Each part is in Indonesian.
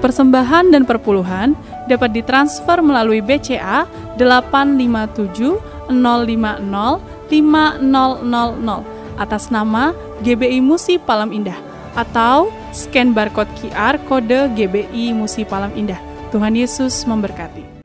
persembahan dan perpuluhan dapat ditransfer melalui BCA 857 050 5000 atas nama GBI Musi Palam Indah atau scan barcode QR kode GBI Musi Palam Indah. Tuhan Yesus memberkati.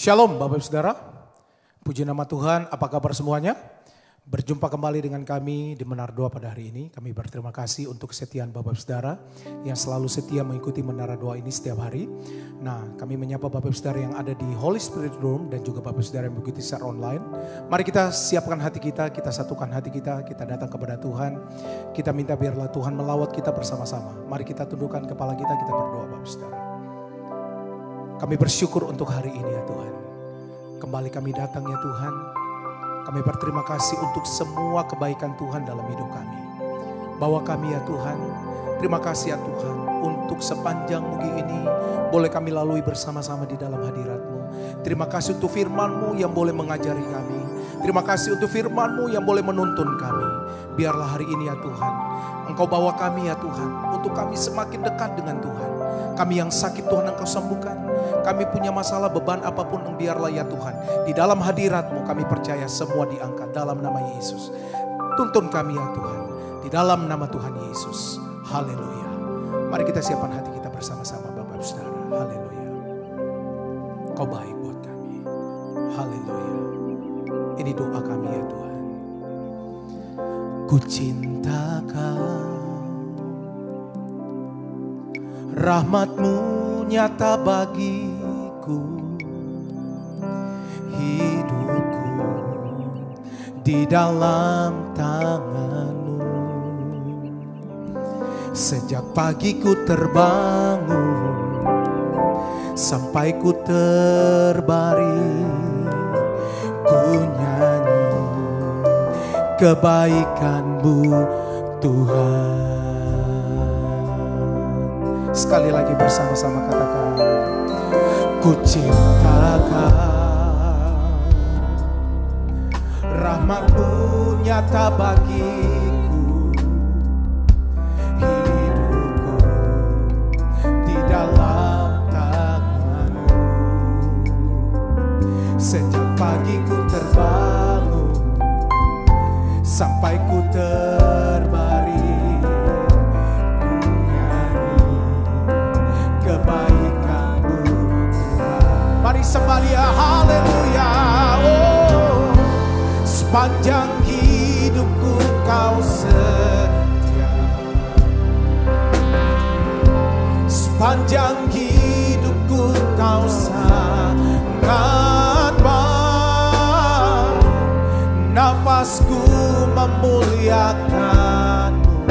Shalom Bapak Ibu Saudara, puji nama Tuhan, apa kabar semuanya? Berjumpa kembali dengan kami di Menara Doa pada hari ini. Kami berterima kasih untuk kesetiaan Bapak Ibu Saudara yang selalu setia mengikuti Menara Doa ini setiap hari. Nah, kami menyapa Bapak Ibu Saudara yang ada di Holy Spirit Room dan juga Bapak Ibu Saudara yang mengikuti secara online. Mari kita siapkan hati kita satukan hati kita datang kepada Tuhan. Kita minta biarlah Tuhan melawat kita bersama-sama. Mari kita tundukkan kepala kita berdoa Bapak Ibu Saudara. Kami bersyukur untuk hari ini ya Tuhan. Kembali kami datang ya Tuhan. Kami berterima kasih untuk semua kebaikan Tuhan dalam hidup kami. Bawa kami ya Tuhan. Terima kasih ya Tuhan. Untuk sepanjang minggu ini boleh kami lalui bersama-sama di dalam hadirat-Mu. Terima kasih untuk firman-Mu yang boleh mengajari kami. Terima kasih untuk firman-Mu yang boleh menuntun kami. Biarlah hari ini ya Tuhan, Engkau bawa kami ya Tuhan, untuk kami semakin dekat dengan Tuhan. Kami yang sakit Tuhan Engkau sembuhkan. Kami punya masalah beban apapun, biarlah ya Tuhan. Di dalam hadirat-Mu kami percaya semua diangkat dalam nama Yesus. Tuntun kami ya Tuhan, di dalam nama Tuhan Yesus. Haleluya. Mari kita siapkan hati kita bersama-sama Bapak Saudara. Haleluya. Kau baik buat kami. Haleluya. Ini doa kami ya Tuhan. Ku cinta Kau, rahmat-Mu nyata bagiku, hidupku di dalam tangan-Mu. Sejak pagi ku terbangun sampai ku terbaring, ku nyanyi kebaikan-Mu Tuhan. Sekali lagi bersama-sama katakan, ku cinta Kau, rahmat-Mu nyata bagiku, hidupku di dalam tangan-Mu. Sejak pagi ku terbangun sampai ku terbaring, ku nyanyi kebaikan-Mu Tuhan. Mari sembah ya, haleluya. Oh, sepanjang hidupku Kau setia, sepanjang hidupku Kau sangat baik. Nafasku memuliakan-Mu,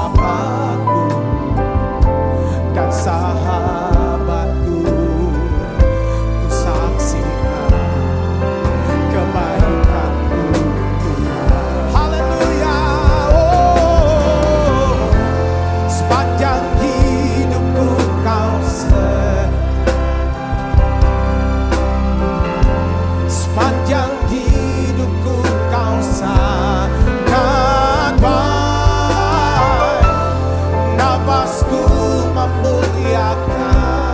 Bapakku dan sahabatku, ku saksikan kebaikan-Mu Tuhan. Haleluya. Oh, sepanjang hidupku Kau sepanjang hidupku Kau sangat baik, nafasku memuliakan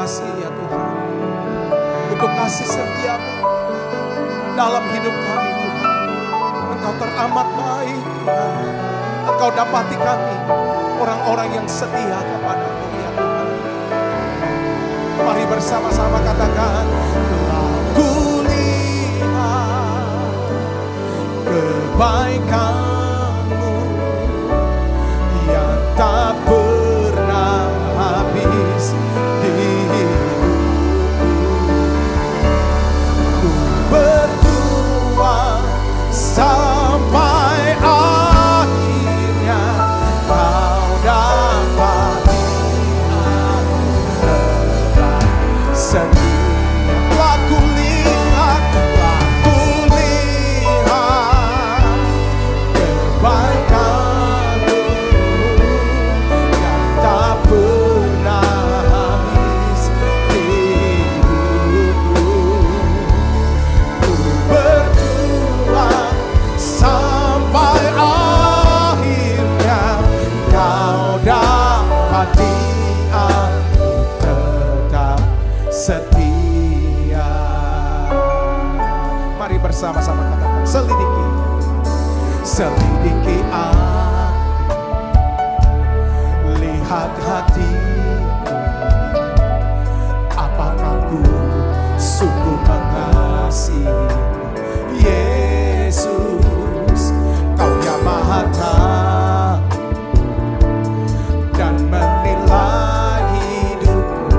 kasih ya Tuhan, untuk kasih setiamu dalam hidup kami Tuhan. Engkau teramat baik Tuhan. Engkau dapati kami orang-orang yang setia kepada-Mu ya Tuhan. Mari bersama-sama katakan, telah kulihat kebaikan-Mu yang tak pernah habis di hidupku. Ku berjuang sampai akhirnya Kau dapati aku tetap setia. Telah kulihat kebaikan-Mu yang tak pernah habis di hidupku. Ku berjuang sampai akhirnya Kau dapati aku tetap setia. Mari bersama-sama katakan, selidiki aku, lihat hatiku, apakah ku sungguh mengasihi Yesus. Kau yang Maha Tahu dan menilai hidupku,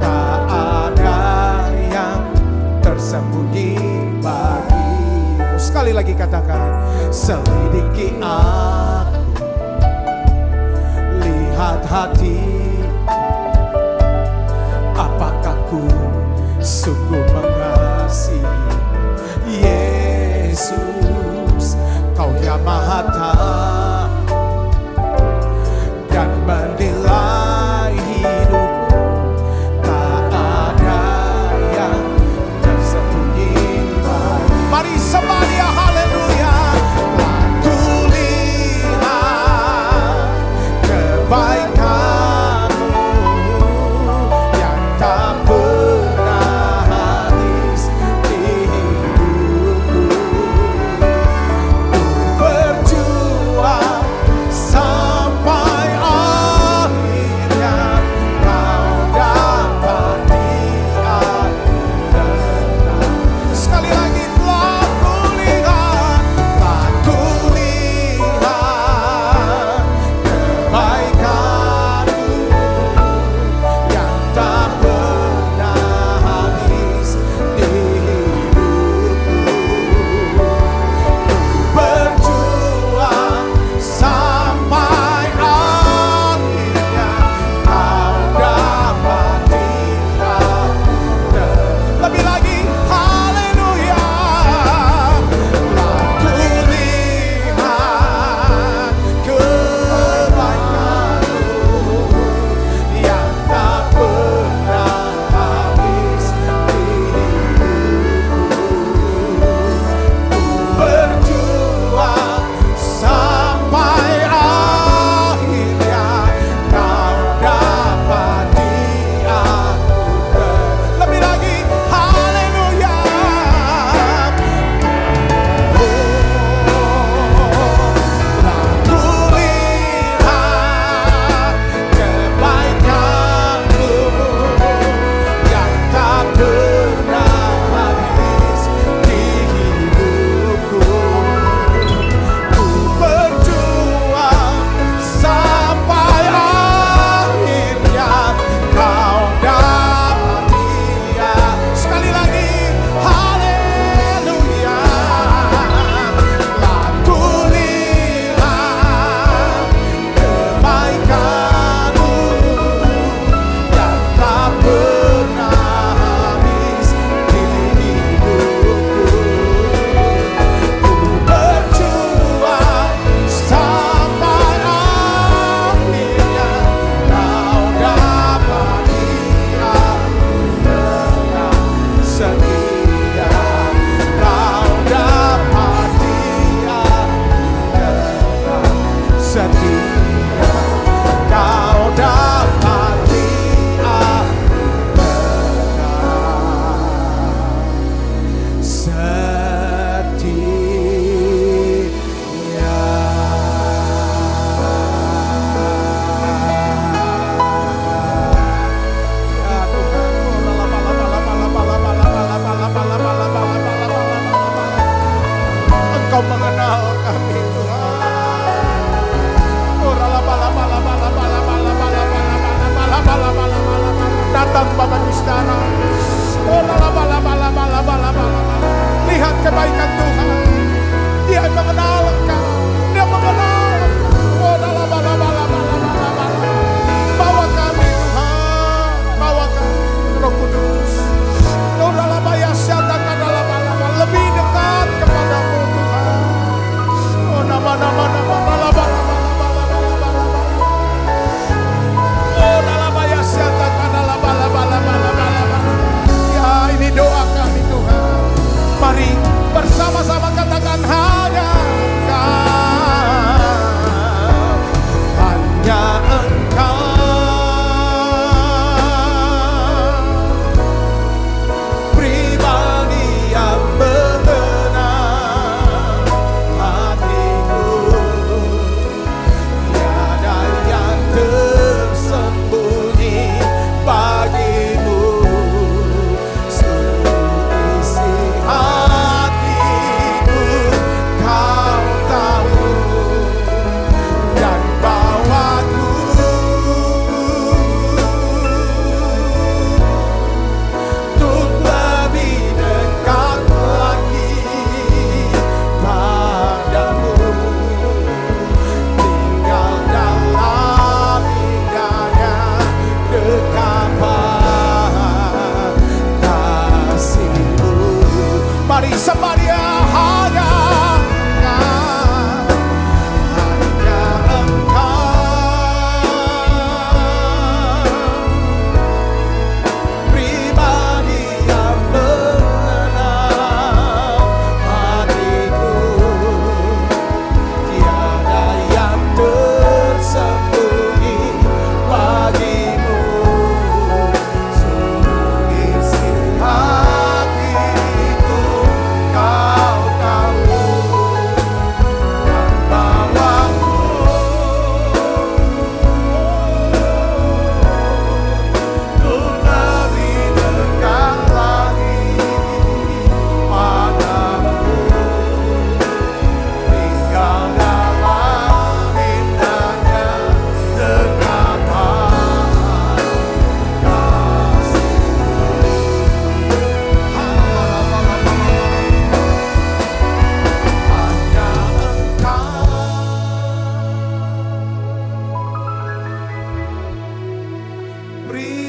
tak ada yang tersembunyi bagimu. Sekali lagi katakan, selidiki aku, lihat hati, apakah ku sungguh mengasihi Yesus. Kau yang Maha Tahu dan menilai hidupku, tak ada yang tersembunyi bagimu. Mari sembah Dia, haleluya. Telah kulihat kebaikan-Mu yang tak pernah habis di hidupku. Ku berjuang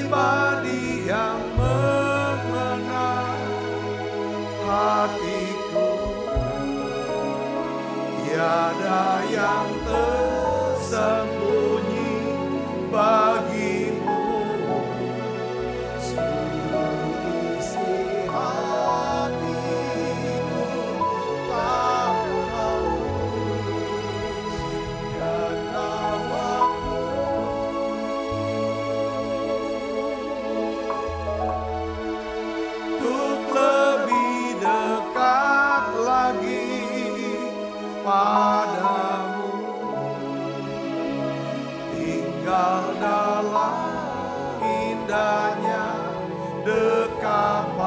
pribadi yang mengenal hatiku, tiada yang tersembunyi bagimu. Seluruh isi hatiku tak tahu, dan namaku untuk lebih dekat lagi padamu, tinggal dalam indahnya dekapan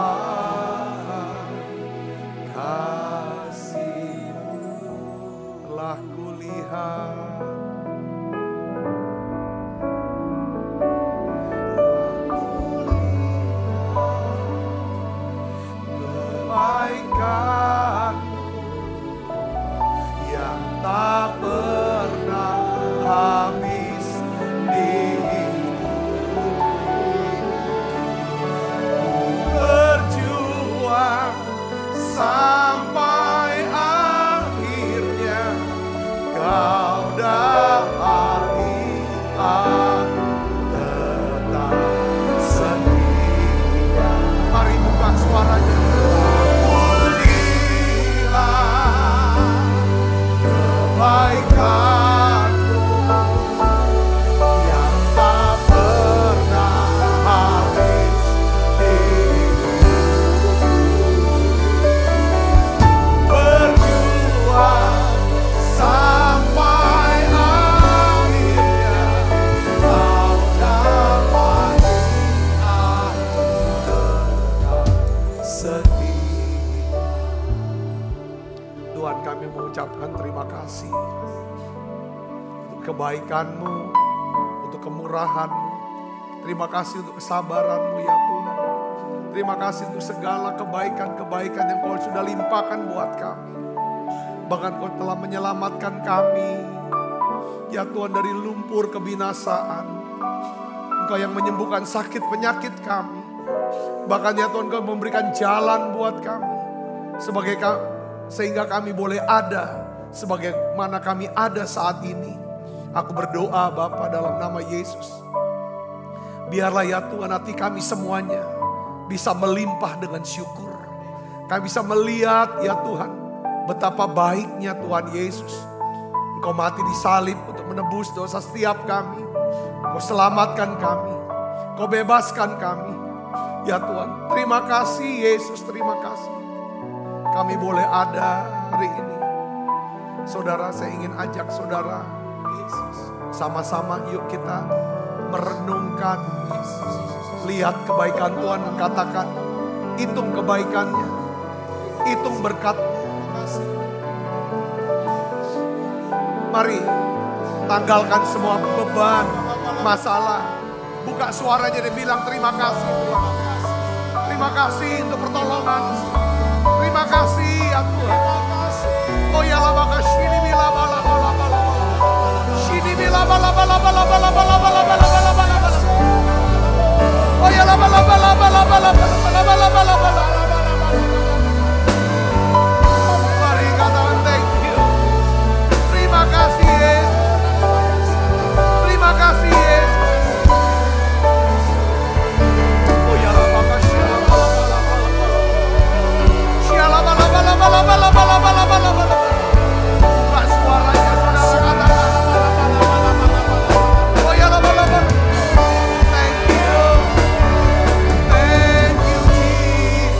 kasih-Mu. Telah kulihat kebaikan yang tak pernah habis di hidupku. Berjuang sampai akhirnya Kau dapati aku tetap setia. Mari buka suaranya. Kebaikan-Mu yang tak pernah habis di hidupku. Berjuang sampai akhirnya Kau dapati aku tetap setia. Tuhan, kami mengucapkan terima kasih untuk kebaikan-Mu, untuk kemurahan-Mu. Terima kasih untuk kesabaran-Mu ya Tuhan. Terima kasih untuk segala kebaikan-kebaikan yang Kau sudah limpahkan buat kami. Bahkan Kau telah menyelamatkan kami ya Tuhan dari lumpur kebinasaan. Engkau yang menyembuhkan sakit penyakit kami. Bahkan ya Tuhan Kau memberikan jalan buat kami sehingga kami boleh ada sebagaimana kami ada saat ini. Aku berdoa Bapa dalam nama Yesus. Biarlah ya Tuhan hati kami semuanya bisa melimpah dengan syukur. Kami bisa melihat ya Tuhan betapa baiknya Tuhan Yesus. Engkau mati di salib untuk menebus dosa setiap kami. Kau selamatkan kami. Kau bebaskan kami. Ya Tuhan, terima kasih Yesus, terima kasih. Kami boleh ada hari ini. Saudara, saya ingin ajak saudara sama-sama yuk kita merenungkan, lihat kebaikan Tuhan dan katakan, hitung kebaikannya, hitung berkatnya. Mari tanggalkan semua beban, masalah. Buka suaranya dan bilang terima kasih Tuhan. Terima kasih untuk pertolongan. Terima kasih ya Tuhan. Oh ya la baka shini bila bala bala bala. Shini bila bala bala bala bala bala bala bala bala bala. Oh ya la bala bala bala bala bala bala bala bala. Mari katakan thank you. Terima kasih Yesus. Terima kasih Yesus. Oh ya la baka shini bala bala bala bala bala bala. Buka suaranya saudara katakan. Oh ya la bala bala. Thank you Jesus.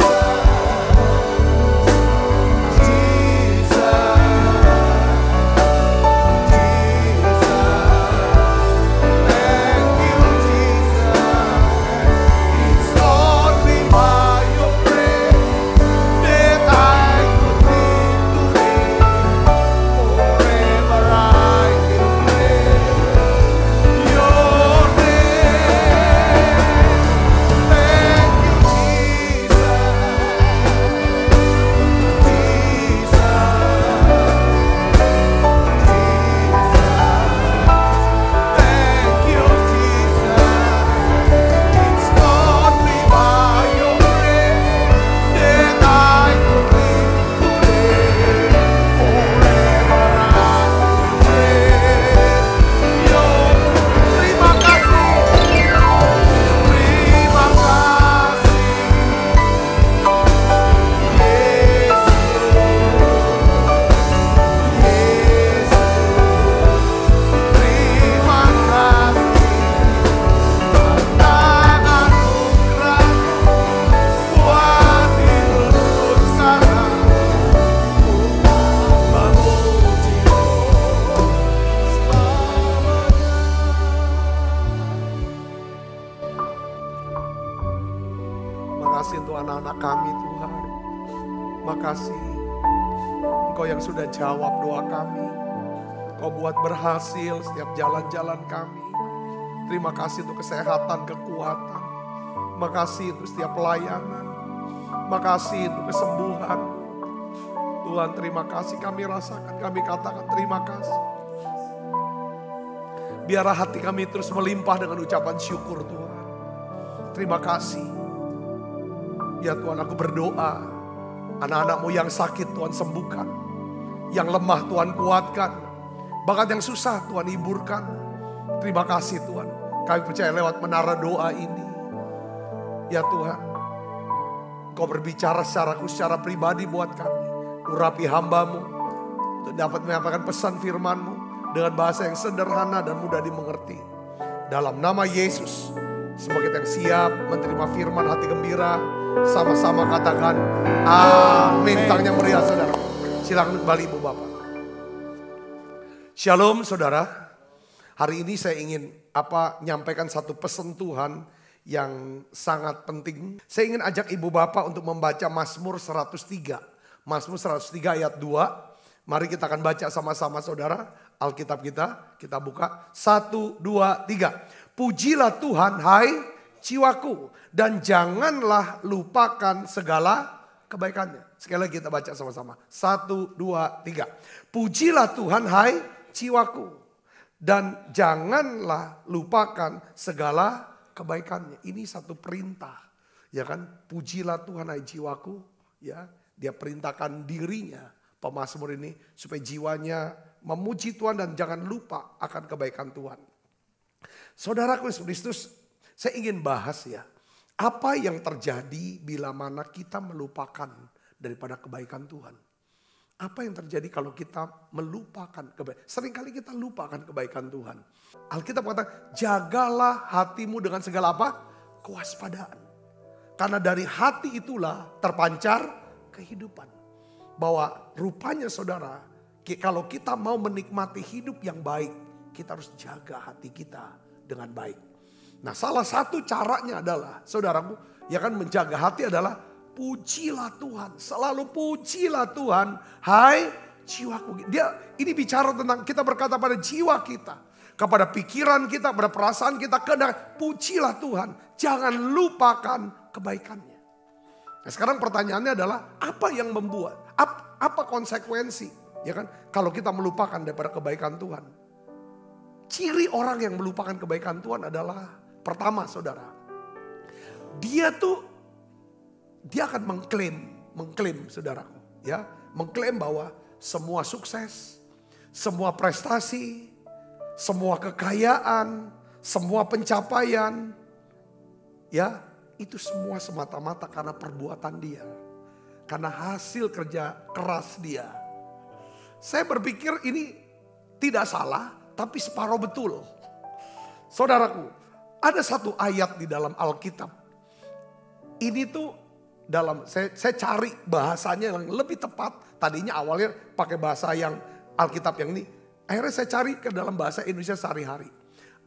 kasih untuk anak-anak kami Tuhan. Makasih Engkau yang sudah jawab doa kami. Engkau buat berhasil setiap jalan-jalan kami. Terima kasih untuk kesehatan, kekuatan. Makasih untuk setiap pelayanan. Makasih untuk kesembuhan. Tuhan terima kasih, kami rasakan, kami katakan terima kasih. Biarlah hati kami terus melimpah dengan ucapan syukur Tuhan. Terima kasih. Ya Tuhan, aku berdoa, anak-anak-Mu yang sakit Tuhan sembuhkan. Yang lemah Tuhan kuatkan. Bahkan yang susah Tuhan hiburkan. Terima kasih Tuhan. Kami percaya lewat menara doa ini. Ya Tuhan, Kau berbicara secara pribadi buat kami. Urapi hamba-Mu untuk dapat menyampaikan pesan firman-Mu dengan bahasa yang sederhana dan mudah dimengerti. Dalam nama Yesus, semoga kita yang siap menerima firman hati gembira, sama-sama katakan amin. Tangannya meriah saudara. Silakan kembali Ibu Bapak. Shalom saudara. Hari ini saya ingin nyampaikan satu pesan Tuhan yang sangat penting. Saya ingin ajak Ibu Bapak untuk membaca Mazmur 103. Mazmur 103 ayat 2. Mari kita akan baca sama-sama saudara. Alkitab kita buka. 1, 2, 3. Pujilah Tuhan hai jiwaku. Dan janganlah lupakan segala kebaikannya. Sekali lagi kita baca sama-sama. 1, 2, 3. Pujilah Tuhan hai jiwaku. Dan janganlah lupakan segala kebaikannya. Ini satu perintah. Ya kan? Pujilah Tuhan hai jiwaku. Ya. Dia perintahkan dirinya, pemazmur ini, supaya jiwanya memuji Tuhan dan jangan lupa akan kebaikan Tuhan. Saudaraku Yesus Kristus, saya ingin bahas ya, apa yang terjadi bila mana kita melupakan daripada kebaikan Tuhan. Apa yang terjadi kalau kita melupakan kebaikan? Seringkali kita lupakan kebaikan Tuhan. Alkitab kata, jagalah hatimu dengan segala apa? Kewaspadaan. Karena dari hati itulah terpancar kehidupan. Bahwa rupanya saudara, kalau kita mau menikmati hidup yang baik, kita harus jaga hati kita dengan baik. Nah, salah satu caranya adalah, saudaraku, ya kan, menjaga hati adalah pujilah Tuhan. Selalu pujilah Tuhan, hai jiwaku. Ini bicara tentang kita berkata pada jiwa kita, kepada pikiran kita, pada perasaan kita, pujilah Tuhan. Jangan lupakan kebaikannya. Nah, sekarang pertanyaannya adalah apa yang membuat, apa konsekuensi, ya kan? Kalau kita melupakan daripada kebaikan Tuhan. Ciri orang yang melupakan kebaikan Tuhan adalah pertama, saudara, dia akan mengklaim, saudaraku, ya, mengklaim bahwa semua sukses, semua prestasi, semua kekayaan, semua pencapaian, ya. Itu semua semata-mata karena perbuatan dia. Karena hasil kerja keras dia. Saya berpikir ini tidak salah, tapi separuh betul. Saudaraku, ada satu ayat di dalam Alkitab. Ini tuh saya cari bahasanya yang lebih tepat. Tadinya awalnya pakai bahasa yang Alkitab yang ini. Akhirnya saya cari ke dalam bahasa Indonesia sehari-hari.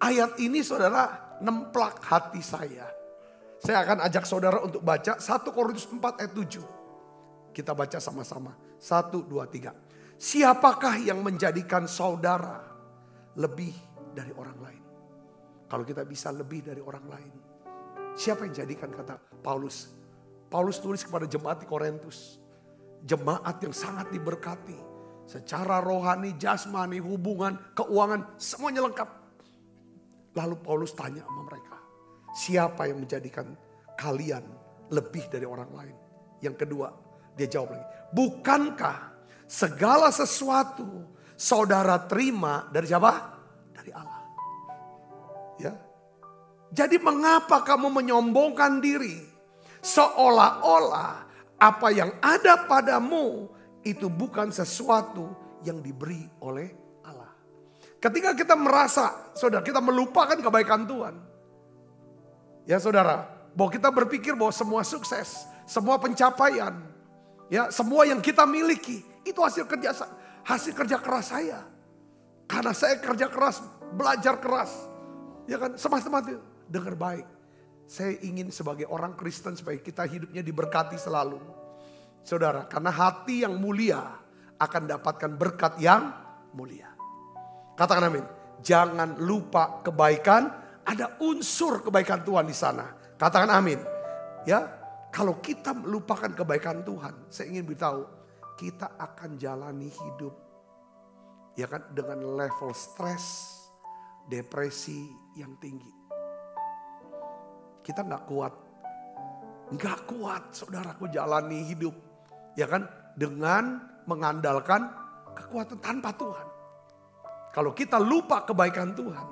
Ayat ini saudara nemplak hati saya. Saya akan ajak saudara untuk baca 1 Korintus 4 ayat 7. Kita baca sama-sama. 1, 2, 3. Siapakah yang menjadikan saudara lebih dari orang lain? Kalau kita bisa lebih dari orang lain. Siapa yang jadikan, kata Paulus. Paulus tulis kepada jemaat di Korintus. Jemaat yang sangat diberkati. Secara rohani, jasmani, hubungan, keuangan, semuanya lengkap. Lalu Paulus tanya sama mereka. Siapa yang menjadikan kalian lebih dari orang lain? Yang kedua, dia jawab lagi. Bukankah segala sesuatu saudara terima dari siapa? Dari Allah. Ya. Jadi mengapa kamu menyombongkan diri? Seolah-olah apa yang ada padamu itu bukan sesuatu yang diberi oleh Allah. Ketika kita merasa, saudara, kita melupakan kebaikan Tuhan. Ya saudara, bahwa kita berpikir bahwa semua sukses, semua pencapaian, ya semua yang kita miliki itu hasil kerja keras saya. Karena saya kerja keras, belajar keras, ya kan, semacam itu. Dengar baik, Saya ingin sebagai orang Kristen supaya kita hidupnya diberkati selalu. Saudara, karena hati yang mulia akan dapatkan berkat yang mulia. Katakan amin. Jangan lupa kebaikan, ada unsur kebaikan Tuhan di sana. Katakan amin. Ya, kalau kita melupakan kebaikan Tuhan, saya ingin beritahu, kita akan jalani hidup ya kan dengan level stres, depresi yang tinggi. Kita nggak kuat saudaraku jalani hidup ya kan dengan mengandalkan kekuatan tanpa Tuhan. Kalau kita lupa kebaikan Tuhan,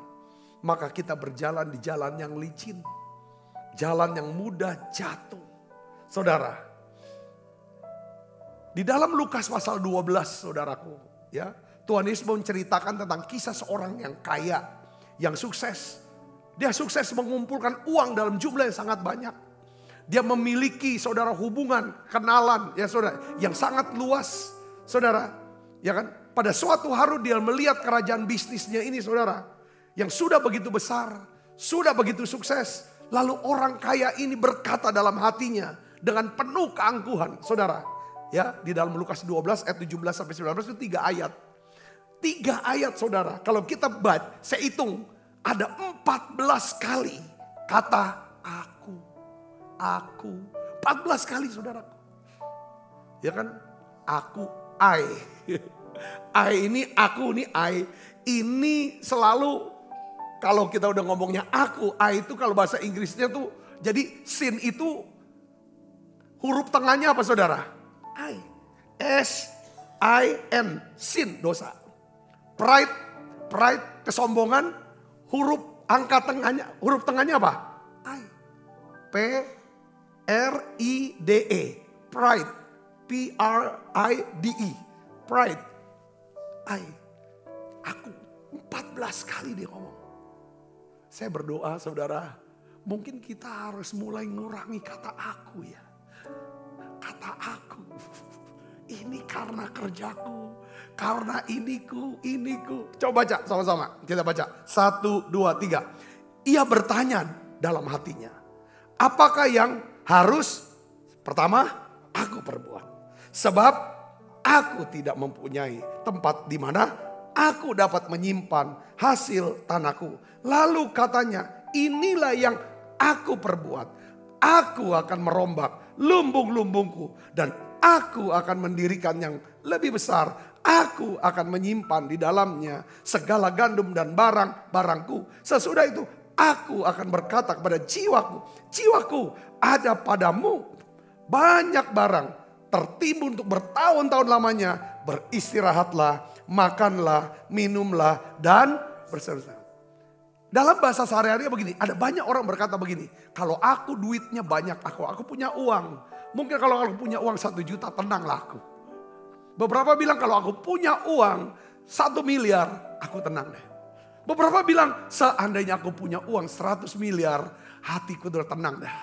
maka kita berjalan di jalan yang licin, jalan yang mudah jatuh. Saudara, di dalam Lukas pasal 12 saudaraku ya, Tuhan Yesus menceritakan tentang kisah seorang yang kaya, yang sukses. Dia sukses mengumpulkan uang dalam jumlah yang sangat banyak. Dia memiliki saudara hubungan, kenalan ya saudara yang sangat luas. Saudara, ya kan? Pada suatu hari dia melihat kerajaan bisnisnya ini saudara yang sudah begitu besar, sudah begitu sukses. Lalu orang kaya ini berkata dalam hatinya dengan penuh keangkuhan, saudara. Ya, di dalam Lukas 12 ayat 17 sampai 19 itu 3 ayat. 3 ayat saudara. Kalau kita baca, saya hitung ada 14 kali kata aku. 14 kali saudara. Ya kan? Aku, I. I ini aku, ini I. Ini selalu kalau kita udah ngomongnya aku, I itu kalau bahasa Inggrisnya tuh. Jadi sin itu huruf tengahnya apa saudara? I. S-I-N. Sin, dosa. Pride, kesombongan. Huruf tengahnya apa? I. P-R-I-D-E. Pride. P-R-I-D-E. Pride. I. Aku. 14 kali dia ngomong. Saya berdoa saudara. Mungkin kita harus mulai ngurangi kata aku ya. Kata aku. Ini karena kerjaku. Karena iniku. Coba baca sama-sama. Kita baca. 1, 2, 3. Ia bertanya dalam hatinya. Apakah yang harus pertama aku perbuat. Sebab aku tidak mempunyai tempat di mana aku dapat menyimpan hasil tanahku. Lalu katanya, inilah yang aku perbuat. Aku akan merombak lumbung-lumbungku dan aku akan mendirikan yang lebih besar. Aku akan menyimpan di dalamnya segala gandum dan barang-barangku. Sesudah itu aku akan berkata kepada jiwaku, jiwaku ada padamu banyak barang tertimbun untuk bertahun-tahun lamanya. Beristirahatlah, makanlah, minumlah dan bersenang-senang. Dalam bahasa sehari-hari begini, ada banyak orang berkata begini, kalau aku duitnya banyak, aku punya uang. Mungkin kalau aku punya uang 1 juta, tenanglah aku. Beberapa bilang kalau aku punya uang 1 miliar, aku tenang deh. Beberapa bilang seandainya aku punya uang 100 miliar, hatiku udah tenang deh.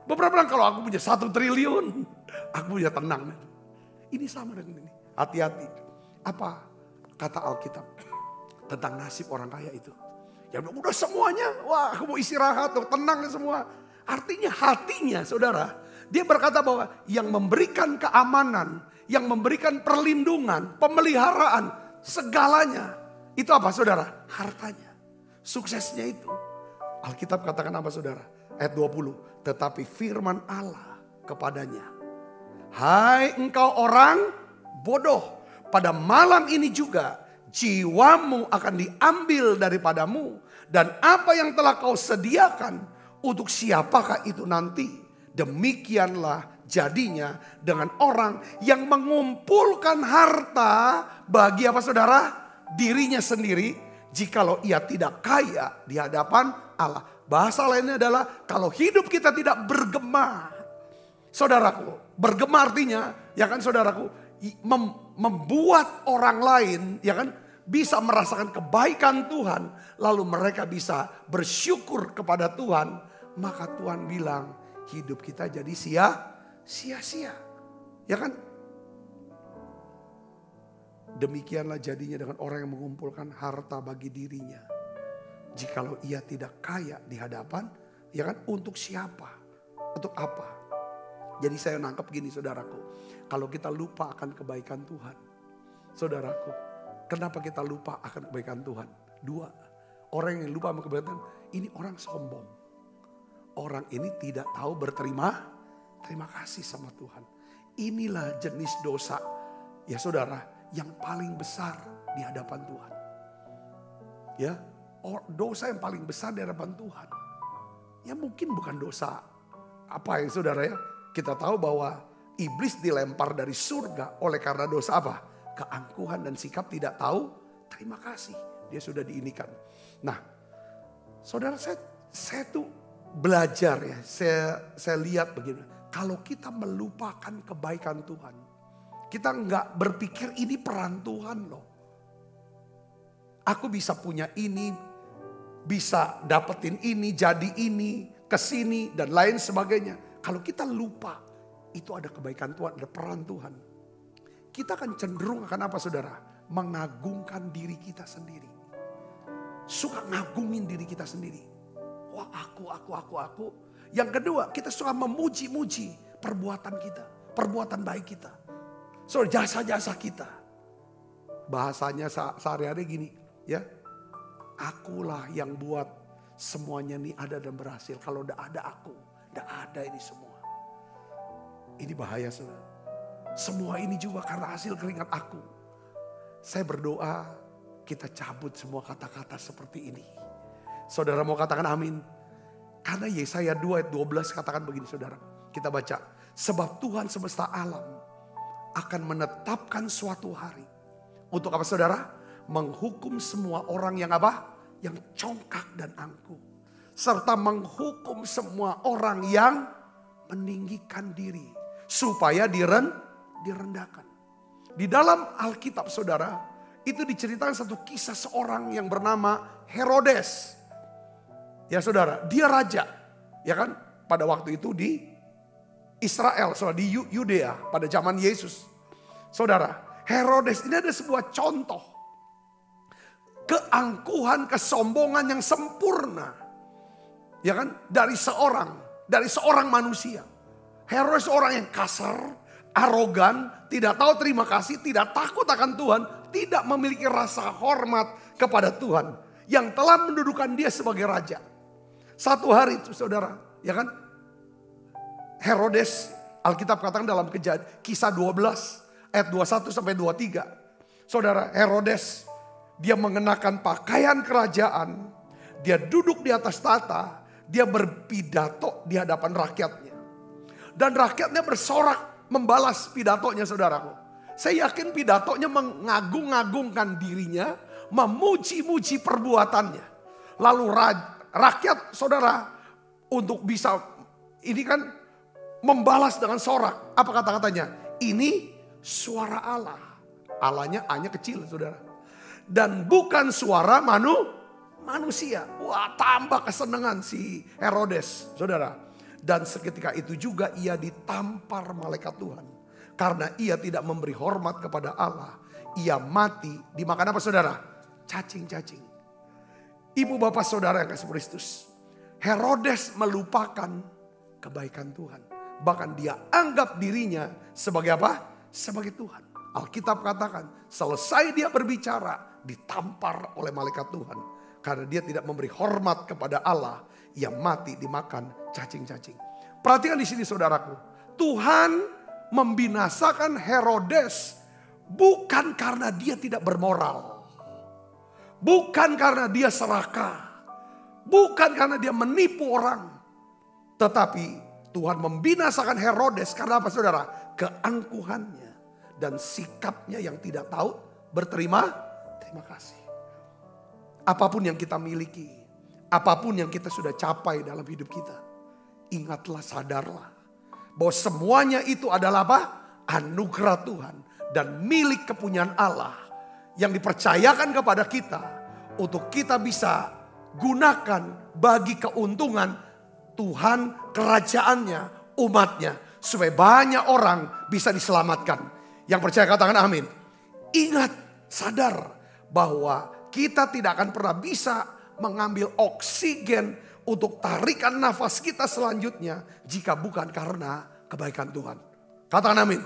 Beberapa bilang kalau aku punya 1 triliun, aku punya tenang deh. Ini sama dengan ini. Hati-hati. Apa kata Alkitab tentang nasib orang kaya itu? Ya udah semuanya, wah aku mau istirahat, tenang semua. Artinya hatinya saudara, dia berkata bahwa yang memberikan keamanan, yang memberikan perlindungan, pemeliharaan, segalanya. Itu apa saudara? Hartanya. Suksesnya itu. Alkitab katakan apa saudara? Ayat 20. Tetapi firman Allah kepadanya. Hai engkau orang bodoh. Pada malam ini juga jiwamu akan diambil daripadamu. Dan apa yang telah kau sediakan untuk siapakah itu nanti? Demikianlah jadinya dengan orang yang mengumpulkan harta bagi apa saudara? Dirinya sendiri jikalau ia tidak kaya di hadapan Allah. Bahasa lainnya adalah kalau hidup kita tidak bergema. Saudaraku, bergema artinya ya kan saudaraku membuat orang lain ya kan bisa merasakan kebaikan Tuhan, lalu mereka bisa bersyukur kepada Tuhan, maka Tuhan bilang hidup kita jadi sia-sia. Ya kan? Demikianlah jadinya dengan orang yang mengumpulkan harta bagi dirinya. Jikalau ia tidak kaya di hadapan Ya kan? Untuk siapa? Untuk apa? Jadi saya nangkep gini saudaraku. Kalau kita lupa akan kebaikan Tuhan. Saudaraku, kenapa kita lupa akan kebaikan Tuhan? 2, orang yang lupa akan kebaikan Tuhan, ini orang sombong. Orang ini tidak tahu terima kasih sama Tuhan. Inilah jenis dosa, ya saudara, yang paling besar di hadapan Tuhan. Ya, dosa yang paling besar di hadapan Tuhan. Ya mungkin bukan dosa apa yang saudara ya. Kita tahu bahwa iblis dilempar dari surga oleh karena dosa apa? Keangkuhan dan sikap tidak tahu terima kasih. Dia sudah diinikan. Nah, saudara saya tuh belajar ya. Saya lihat begini. Kalau kita melupakan kebaikan Tuhan. Kita nggak berpikir ini peran Tuhan loh. Aku bisa punya ini. Bisa dapetin ini, jadi ini, kesini dan lain sebagainya. Kalau kita lupa itu ada kebaikan Tuhan, ada peran Tuhan. Kita akan cenderung akan apa saudara? Mengagungkan diri kita sendiri. Suka ngagungin diri kita sendiri. Wah aku. Yang kedua kita suka memuji-muji perbuatan kita. Perbuatan baik kita. So jasa-jasa kita. Bahasanya sehari-hari gini ya. Akulah yang buat semuanya ini ada dan berhasil. Kalau udah ada aku. Tidak ada ini semua. Ini bahaya saudara. Semua ini juga karena hasil keringat aku. Saya berdoa kita cabut semua kata-kata seperti ini. Saudara mau katakan amin. Karena Yesaya 2 ayat 12 katakan begini saudara. Kita baca. Sebab Tuhan semesta alam akan menetapkan suatu hari. Untuk apa saudara? Menghukum semua orang yang apa? Yang congkak dan angkuh. Serta menghukum semua orang yang meninggikan diri. Supaya direndahkan. Di dalam Alkitab saudara. Itu diceritakan satu kisah seorang yang bernama Herodes. Ya saudara, dia raja. Ya kan, pada waktu itu di Israel, saudara, di Yudea pada zaman Yesus. Saudara, Herodes ini ada sebuah contoh. Keangkuhan, kesombongan yang sempurna. Ya kan? Dari seorang manusia. Herodes orang yang kasar, arogan, tidak tahu terima kasih, tidak takut akan Tuhan, tidak memiliki rasa hormat kepada Tuhan yang telah mendudukan dia sebagai raja. Satu hari itu saudara, ya kan? Herodes, Alkitab katakan dalam kisah 12 ayat 21 sampai 23. Saudara, Herodes dia mengenakan pakaian kerajaan, dia duduk di atas tahta. Dia berpidato di hadapan rakyatnya. Dan rakyatnya bersorak membalas pidatonya saudaraku. Saya yakin pidatonya mengagung-agungkan dirinya. Memuji-muji perbuatannya. Lalu rakyat saudara untuk bisa ini kan membalas dengan sorak. Apa kata-katanya? Ini suara Allah. Allahnya hanya kecil saudara. Dan bukan suara manusia. Wah, tambah kesenangan si Herodes, saudara. Dan seketika itu juga ia ditampar malaikat Tuhan. Karena ia tidak memberi hormat kepada Allah. Ia mati dimakan apa saudara? Cacing-cacing. Ibu bapak saudara yang kasih Kristus. Herodes melupakan kebaikan Tuhan. Bahkan dia anggap dirinya sebagai apa? Sebagai Tuhan. Alkitab katakan selesai dia berbicara ditampar oleh malaikat Tuhan. Karena dia tidak memberi hormat kepada Allah yang mati dimakan cacing-cacing. Perhatikan di sini saudaraku. Tuhan membinasakan Herodes bukan karena dia tidak bermoral. Bukan karena dia serakah. Bukan karena dia menipu orang. Tetapi Tuhan membinasakan Herodes karena apa saudara? Keangkuhannya dan sikapnya yang tidak tahu terima kasih. Apapun yang kita miliki, apapun yang kita sudah capai dalam hidup kita, ingatlah, sadarlah bahwa semuanya itu adalah apa? Anugerah Tuhan dan milik kepunyaan Allah yang dipercayakan kepada kita untuk kita bisa gunakan bagi keuntungan Tuhan, kerajaannya, umatnya, supaya banyak orang bisa diselamatkan. Yang percaya katakan amin. Ingat, sadar bahwa kita tidak akan pernah bisa mengambil oksigen, untuk tarikan nafas kita selanjutnya jika bukan karena kebaikan Tuhan. Katakan amin.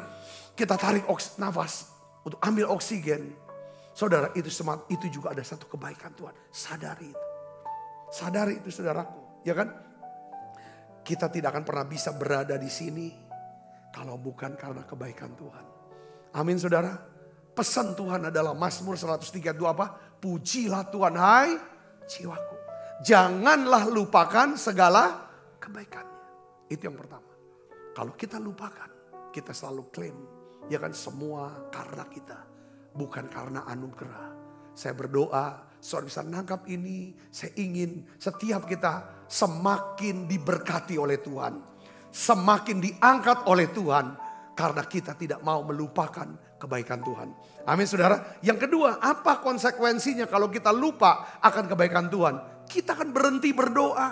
Kita tarik nafas untuk ambil oksigen. Saudara, itu juga ada satu kebaikan Tuhan. Sadari itu. Sadari itu saudaraku, ya kan? Kita tidak akan pernah bisa berada di sini kalau bukan karena kebaikan Tuhan. Amin saudara. Pesan Tuhan adalah Mazmur 132 apa? Pujilah Tuhan hai jiwaku. Janganlah lupakan segala kebaikannya. Itu yang pertama. Kalau kita lupakan, kita selalu klaim, ya kan, semua karena kita, bukan karena anugerah. Saya berdoa, saudara bisa nangkap ini. Saya ingin setiap kita semakin diberkati oleh Tuhan. Semakin diangkat oleh Tuhan. Karena kita tidak mau melupakan kebaikan Tuhan. Amin saudara. Yang kedua, apa konsekuensinya kalau kita lupa akan kebaikan Tuhan? Kita akan berhenti berdoa.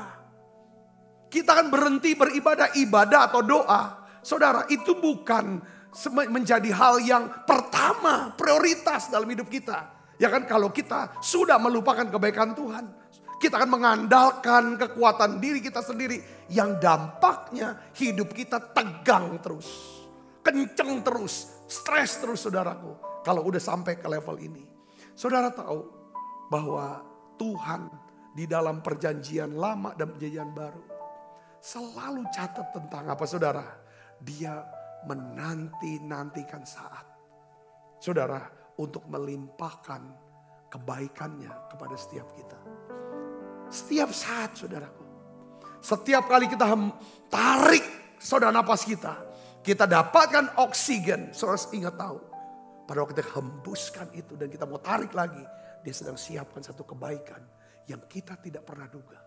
Kita akan berhenti beribadah, ibadah atau doa. Saudara, itu bukan menjadi hal yang pertama, prioritas dalam hidup kita. Ya kan, kalau kita sudah melupakan kebaikan Tuhan, kita akan mengandalkan kekuatan diri kita sendiri. Yang dampaknya hidup kita tegang terus, kenceng terus, stres terus saudaraku. Kalau udah sampai ke level ini. Saudara tahu bahwa Tuhan di dalam perjanjian lama dan perjanjian baru selalu catat tentang apa saudara? Dia menanti-nantikan saat. Saudara, untuk melimpahkan kebaikannya kepada setiap kita. Setiap saat saudaraku. Setiap kali kita tarik saudara napas kita dapatkan oksigen. Saudara ingat tahu, pada waktu kita hembuskan itu dan kita mau tarik lagi, dia sedang siapkan satu kebaikan yang kita tidak pernah duga.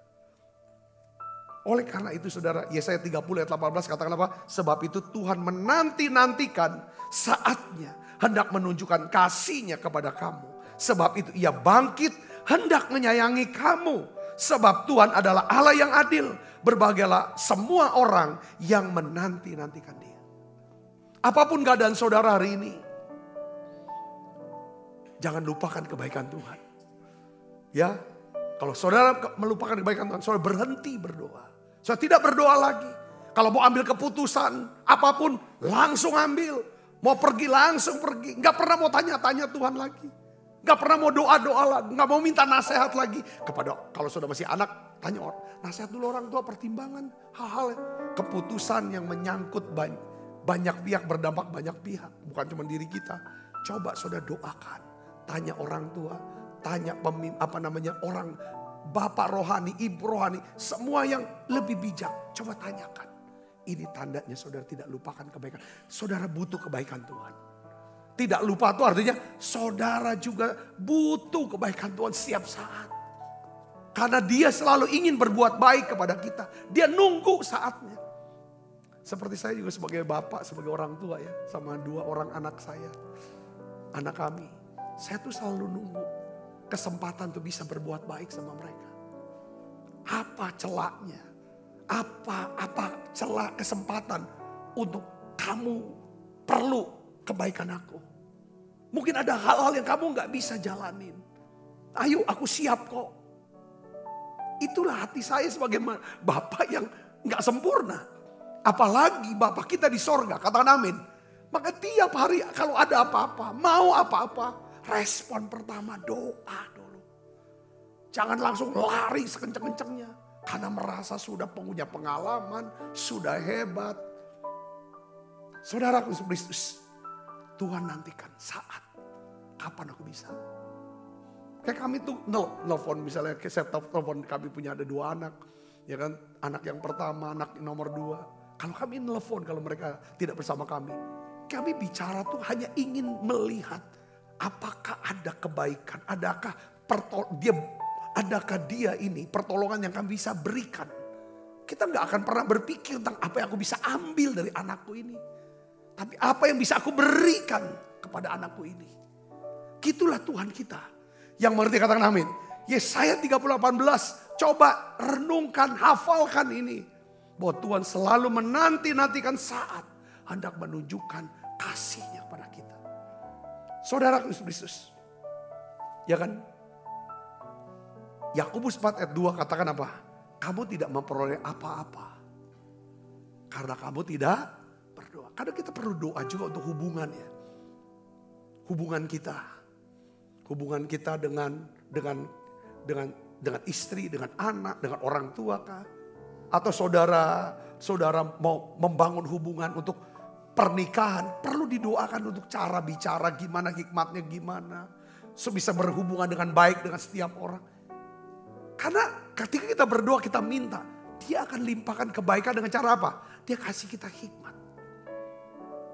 Oleh karena itu saudara, Yesaya 30 ayat 18 katakan apa? Sebab itu Tuhan menanti-nantikan saatnya, hendak menunjukkan kasih-Nya kepada kamu. Sebab itu Ia bangkit, hendak menyayangi kamu. Sebab Tuhan adalah Allah yang adil. Berbahagialah semua orang yang menanti-nantikan Dia. Apapun keadaan saudara hari ini, jangan lupakan kebaikan Tuhan. Ya, kalau saudara melupakan kebaikan Tuhan, saudara berhenti berdoa. Saudara tidak berdoa lagi. Kalau mau ambil keputusan apapun, langsung ambil. Mau pergi langsung pergi. Gak pernah mau tanya-tanya Tuhan lagi. Gak pernah mau doa-doa lagi. Gak mau minta nasihat lagi. Kalau sudah masih anak, tanya orang. Nasihat dulu orang tua, pertimbangan. Hal-hal keputusan yang menyangkut banyak pihak, berdampak banyak pihak. Bukan cuma diri kita. Coba saudara doakan. Tanya orang tua. Tanya orang bapak rohani, ibu rohani. Semua yang lebih bijak. Coba tanyakan. Ini tandanya saudara tidak lupakan kebaikan. Saudara butuh kebaikan Tuhan. Tidak lupa itu artinya saudara juga butuh kebaikan Tuhan setiap saat. Karena Dia selalu ingin berbuat baik kepada kita. Dia nunggu saatnya. Seperti saya juga sebagai bapak, sebagai orang tua ya. Sama 2 orang anak saya. Anak kami. Saya tuh selalu nunggu kesempatan untuk bisa berbuat baik sama mereka. Apa celaknya? Apa celah kesempatan untuk kamu perlu kebaikan aku? Mungkin ada hal-hal yang kamu gak bisa jalanin. Ayo aku siap kok. Itulah hati saya sebagai bapak yang gak sempurna. Apalagi bapak kita di sorga, katakan amin. Maka tiap hari kalau ada apa-apa, mau apa-apa, respon pertama doa dulu. Jangan langsung lari sekencang-kencangnya. Karena merasa sudah punya pengalaman, sudah hebat. Saudaraku Kristus, Tuhan nantikan saat kapan aku bisa. Kayak kami tuh nelfon misalnya, saya telepon kami punya ada 2 anak. Ya kan, anak yang pertama, anak nomor 2. Kalau kami nelfon kalau mereka tidak bersama kami bicara tuh hanya ingin melihat apakah ada kebaikan, adakah dia ini pertolongan yang kami bisa berikan. Kita gak akan pernah berpikir tentang apa yang aku bisa ambil dari anakku ini. Tapi apa yang bisa aku berikan kepada anakku ini. Gitulah Tuhan kita. Yang mengerti katakan amin. Yesaya 30:18. Coba renungkan, hafalkan ini. Bahwa Tuhan selalu menanti-nantikan saat hendak menunjukkan kasih-Nya kepada kita. Saudara Kristus. Ya kan? Yakobus 4 ayat 2 katakan apa? kamu tidak memperoleh apa-apa. Karena kamu tidak berdoa. Kadang kita perlu doa juga untuk hubungan ya. Hubungan kita. Hubungan kita dengan istri, dengan anak, dengan orang tua kah? Atau saudara mau membangun hubungan untuk pernikahan, perlu didoakan untuk cara bicara gimana, hikmatnya gimana. So bisa berhubungan dengan baik dengan setiap orang. Karena ketika kita berdoa, kita minta, dia akan limpahkan kebaikan dengan cara apa? Dia kasih kita hikmat.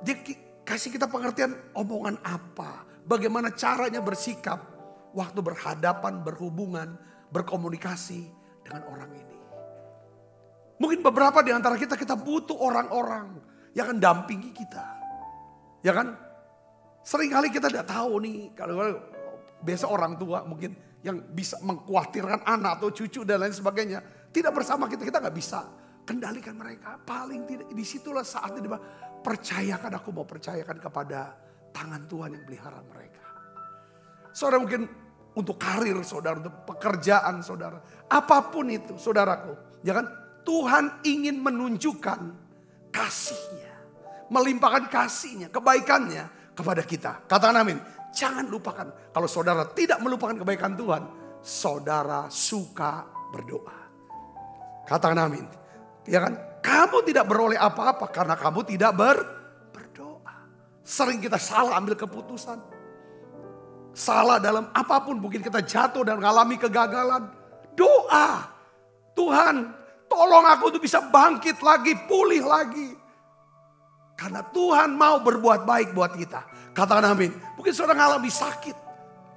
Dia kasih kita pengertian omongan apa. Bagaimana caranya bersikap waktu berhadapan, berhubungan, berkomunikasi dengan orang ini. Mungkin beberapa di antara kita butuh orang-orang yang akan dampingi kita. Ya kan? Seringkali kita tidak tahu nih. Kalau biasa orang tua mungkin yang bisa mengkhawatirkan anak atau cucu dan lain sebagainya. Tidak bersama kita nggak bisa kendalikan mereka. Paling tidak disitulah saatnya dia percayakan, aku mau percayakan kepada tangan Tuhan yang pelihara mereka. Saudara mungkin untuk karir saudara, untuk pekerjaan saudara. Apapun itu saudaraku. Ya kan? Tuhan ingin menunjukkan kasih-Nya. Melimpahkan kasih-Nya, kebaikannya kepada kita. Katakan amin. Jangan lupakan. Kalau saudara tidak melupakan kebaikan Tuhan, saudara suka berdoa. Katakan amin. Ya kan? Kamu tidak beroleh apa-apa karena kamu tidak berdoa. Sering kita salah ambil keputusan. Salah dalam apapun, mungkin kita jatuh dan mengalami kegagalan. Doa. Tuhan, tolong aku untuk bisa bangkit lagi, pulih lagi. Karena Tuhan mau berbuat baik buat kita. Katakan amin. Mungkin saudara mengalami sakit.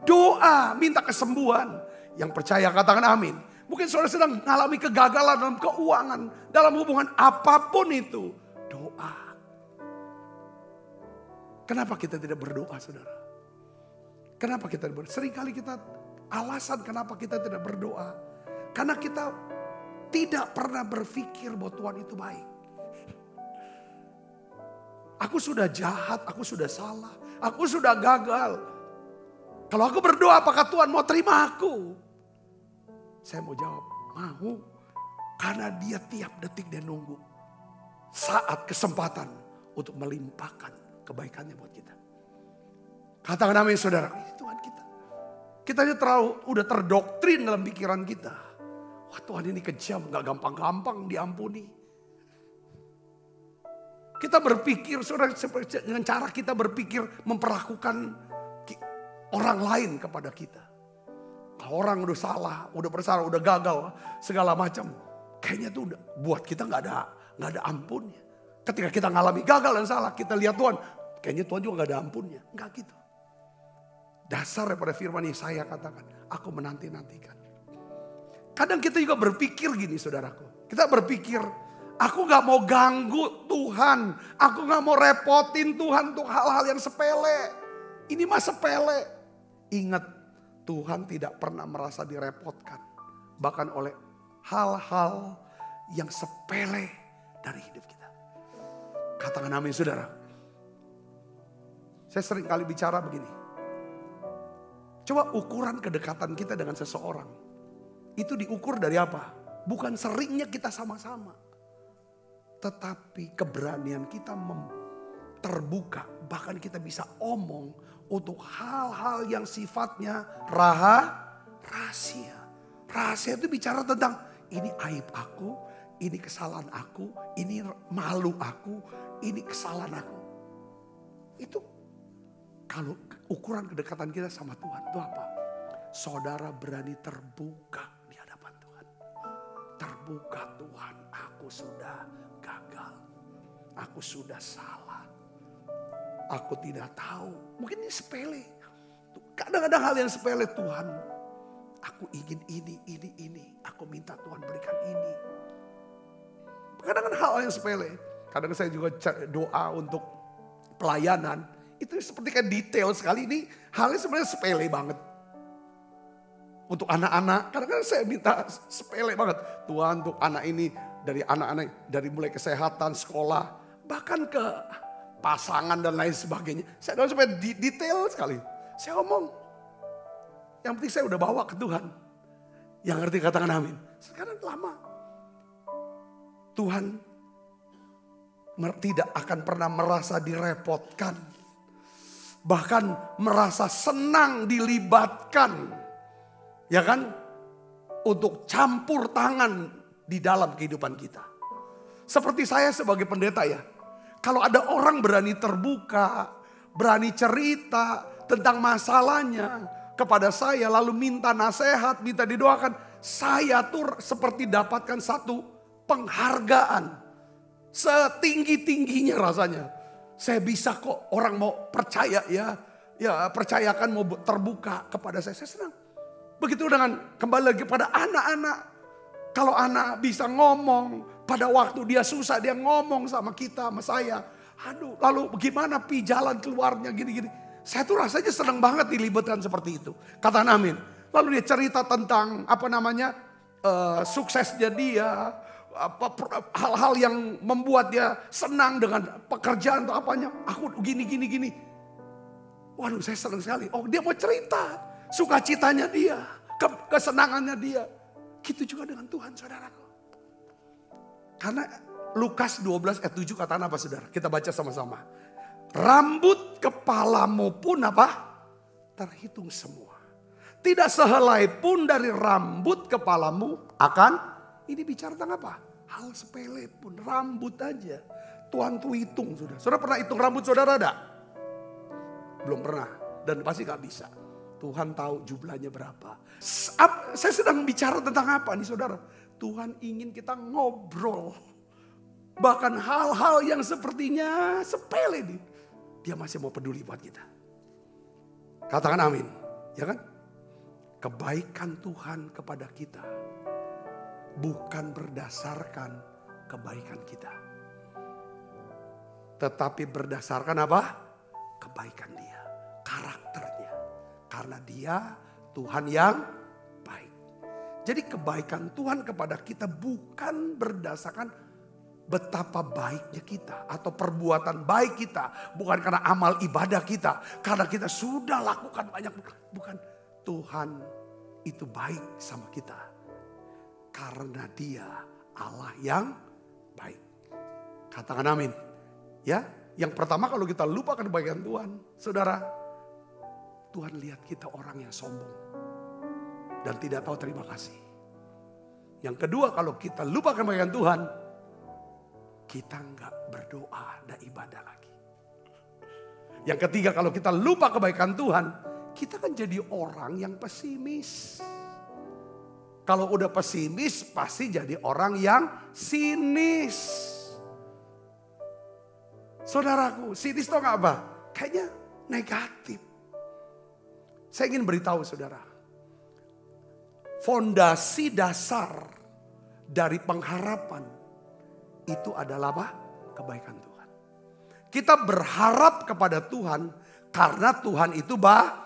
Doa, minta kesembuhan. Yang percaya katakan amin. Mungkin saudara sedang mengalami kegagalan dalam keuangan. Dalam hubungan apapun itu. Doa. Kenapa kita tidak berdoa saudara? Kenapa kita berdoa? Seringkali kita alasan kenapa kita tidak berdoa. Karena kita tidak pernah berpikir bahwa Tuhan itu baik. Aku sudah jahat, aku sudah salah, aku sudah gagal. Kalau aku berdoa apakah Tuhan mau terima aku? Saya mau jawab, mau. Karena dia tiap detik dia nunggu saat kesempatan untuk melimpahkan kebaikannya buat kita. Katakan amin saudara, ini Tuhan kita. Kita aja udah terdoktrin dalam pikiran kita. Wah Tuhan ini kejam, gak gampang-gampang diampuni. Kita berpikir, saudara, dengan cara kita berpikir memperlakukan orang lain kepada kita. Kalau orang udah salah, udah bersalah, udah gagal, segala macam. Kayaknya tuh udah buat kita gak ada ampunnya. Ketika kita ngalami gagal dan salah, kita lihat Tuhan. Kayaknya Tuhan juga gak ada ampunnya. Enggak gitu. Dasar daripada firman yang saya katakan, aku menanti-nantikan. Kadang kita juga berpikir gini saudaraku. Kita berpikir, aku gak mau ganggu Tuhan. Aku gak mau repotin Tuhan untuk hal-hal yang sepele. Ini mah sepele. Ingat, Tuhan tidak pernah merasa direpotkan. Bahkan oleh hal-hal yang sepele dari hidup kita. Katakan amin saudara. Saya sering kali bicara begini. Coba ukuran kedekatan kita dengan seseorang. Itu diukur dari apa? Bukan seringnya kita sama-sama. Tetapi keberanian kita terbuka. Bahkan kita bisa omong untuk hal-hal yang sifatnya rahasia. Rahasia itu bicara tentang ini aib aku, ini kesalahan aku, ini malu aku, ini kesalahan aku. Itu kalau ukuran kedekatan kita sama Tuhan itu apa? Saudara berani terbuka di hadapan Tuhan. Terbuka Tuhan, aku sudah gagal. Aku sudah salah. Aku tidak tahu. Mungkin ini sepele. Kadang-kadang hal yang sepele Tuhan. Aku ingin ini. Aku minta Tuhan berikan ini. Kadang-kadang hal yang sepele. Kadang saya juga doa untuk pelayanan. Itu seperti kayak detail sekali, ini halnya sebenarnya sepele banget. Untuk anak-anak, kadang-kadang saya minta sepele banget. Tuhan untuk anak ini, dari anak-anak, dari mulai kesehatan, sekolah, bahkan ke pasangan dan lain sebagainya. Saya doa supaya detail sekali. Saya ngomong, yang penting saya udah bawa ke Tuhan. Yang ngerti katakan amin. Sekarang lama. Tuhan tidak akan pernah merasa direpotkan. Bahkan merasa senang dilibatkan. Ya kan? Untuk campur tangan di dalam kehidupan kita. Seperti saya sebagai pendeta ya. Kalau ada orang berani terbuka, berani cerita tentang masalahnya kepada saya. Lalu minta nasihat, minta didoakan. Saya tuh seperti dapatkan satu penghargaan. Setinggi-tingginya rasanya. Saya bisa kok orang mau percaya ya. Ya percayakan mau terbuka kepada saya. Saya senang. Begitu dengan kembali lagi pada anak-anak. Kalau anak bisa ngomong. Pada waktu dia susah dia ngomong sama kita, sama saya. Aduh lalu bagaimana jalan keluarnya gini-gini. Saya tuh rasanya senang banget dilibatkan seperti itu. Katakan amin. Lalu dia cerita tentang suksesnya dia. Hal-hal yang membuat dia senang dengan pekerjaan atau apanya. Aku gini. Waduh saya senang sekali. Oh dia mau cerita. Sukacitanya dia. Kesenangannya dia. Gitu juga dengan Tuhan saudaraku. Karena Lukas 12 ayat 7 katakan apa saudara? Kita baca sama-sama. Rambut kepalamu pun apa? Terhitung semua. Tidak sehelai pun dari rambut kepalamu akan. Ini bicara tentang apa? Hal sepele pun, rambut aja. Tuhan tuh hitung sudah. Saudara pernah hitung rambut saudara ada? Belum pernah. Dan pasti gak bisa. Tuhan tahu jumlahnya berapa. Saya sedang bicara tentang apa nih saudara? Tuhan ingin kita ngobrol. Bahkan hal-hal yang sepertinya sepele nih. Dia masih mau peduli buat kita. Katakan amin. Ya kan? Kebaikan Tuhan kepada kita. Bukan berdasarkan kebaikan kita. Tetapi berdasarkan apa? Kebaikan dia. Karakternya. Karena dia Tuhan yang baik. Jadi kebaikan Tuhan kepada kita bukan berdasarkan betapa baiknya kita. Atau perbuatan baik kita. Bukan karena amal ibadah kita. Karena kita sudah lakukan banyak. Bukan. Tuhan itu baik sama kita. Karena dia Allah yang baik. Katakan amin. Ya, yang pertama kalau kita lupakan kebaikan Tuhan. Saudara, Tuhan lihat kita orang yang sombong. Dan tidak tahu terima kasih. Yang kedua kalau kita lupakan kebaikan Tuhan. Kita enggak berdoa dan ibadah lagi. Yang ketiga kalau kita lupa kebaikan Tuhan. Kita kan jadi orang yang pesimis. Kalau udah pesimis pasti jadi orang yang sinis. Saudaraku, sinis tau gak apa? Kayaknya negatif. Saya ingin beritahu saudara. Fondasi dasar dari pengharapan itu adalah apa? Kebaikan Tuhan. Kita berharap kepada Tuhan karena Tuhan itu baik.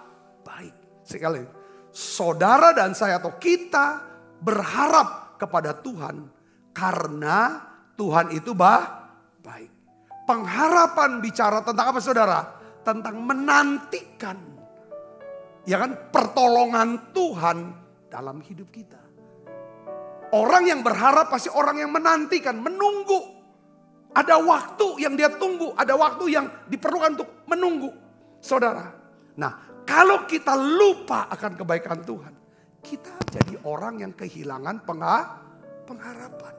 Sekali, saudara dan saya atau kita berharap kepada Tuhan karena Tuhan itu baik. Pengharapan bicara tentang apa saudara? Tentang menantikan. Ya kan? Pertolongan Tuhan dalam hidup kita. Orang yang berharap pasti orang yang menantikan, menunggu. Ada waktu yang dia tunggu, ada waktu yang diperlukan untuk menunggu. Saudara. Nah, kalau kita lupa akan kebaikan Tuhan, kita jadi orang yang kehilangan pengharapan.